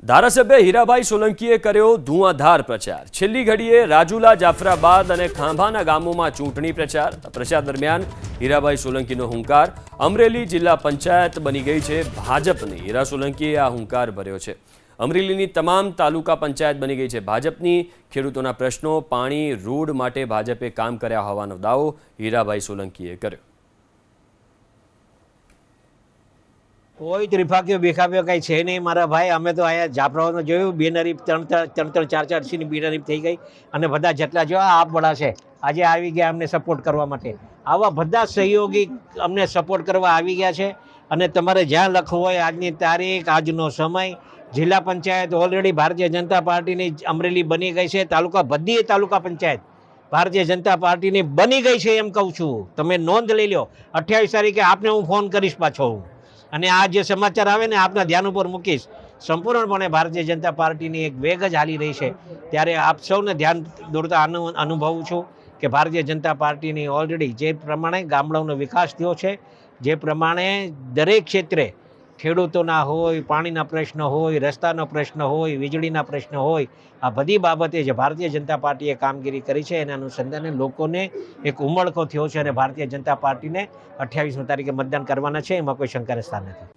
ધારાસભ્ય હીરાભાઈ સોલંકીએ કર્યો ધુઆંધાર પ્રચાર। છેલ્લી ઘડીએ રાજુલા, જાફરાબાદ અને ખાંભાના ગામોમાં ચૂંટણી પ્રચાર દરમિયાન હીરાભાઈ સોલંકીનો હુંકાર। અમરેલી જિલ્લા પંચાયત બની ગઈ છે ભાજપની। હીરા સોલંકીએ આ હુંકાર ભર્યો છે। અમરેલીની તમામ તાલુકા પંચાયત બની ગઈ છે ભાજપની। ખેડૂતોના પ્રશ્નો, પાણી, રોડ માટે ભાજપે કામ કર્યા હોવાનો દાવો હીરાભાઈ સોલંકીએ કર્યો। કોઈ ત્રિફાક્યો બેખાપ્યો કંઈ છે નહીં મારા ભાઈ। અમે તો અહીંયા જાફરાઓનું જોયું, બેનરીફ ત્રણ ચાર સીની બેનરીફ થઈ ગઈ અને બધા જેટલા જો આપ વડા છે આજે આવી ગયા અમને સપોર્ટ કરવા માટે। આવા બધા સહયોગી અમને સપોર્ટ કરવા આવી ગયા છે। અને તમારે જ્યાં લખવું હોય આજની તારીખ, આજનો સમય, જિલ્લા પંચાયત ઓલરેડી ભારતીય જનતા પાર્ટીની અમરેલી બની ગઈ છે। બધી તાલુકા પંચાયત ભારતીય જનતા પાર્ટીની બની ગઈ છે એમ કહું છું। તમે નોંધ લઈ લો। 28 તારીખે આપને હું ફોન કરીશ પાછો અને આ જે સમાચાર આવે ને આપના ધ્યાન ઉપર મૂકીશ। સંપૂર્ણપણે ભારતીય જનતા પાર્ટીની એક વેગ જ હાલી રહી છે। ત્યારે આપ સૌને ધ્યાન દોરતા અનુભવું છું કે ભારતીય જનતા પાર્ટીની ઓલરેડી જે પ્રમાણે ગામડાઓનો વિકાસ થયો છે, જે પ્રમાણે દરેક ક્ષેત્રે ખેડૂતોના હોય, પાણીના પ્રશ્ન હોય, રસ્તાનો પ્રશ્ન હોય, વીજળીના પ્રશ્ન હોય, આ બધી બાબતે જે ભારતીય જનતા પાર્ટીએ કામગીરી કરી છે એના અનુસંધાને લોકોને એક ઉમળકો થયો છે અને ભારતીય જનતા પાર્ટીને 28મી તારીખે મતદાન કરવાના છે, એમાં કોઈ શંકાને સ્થાન નથી।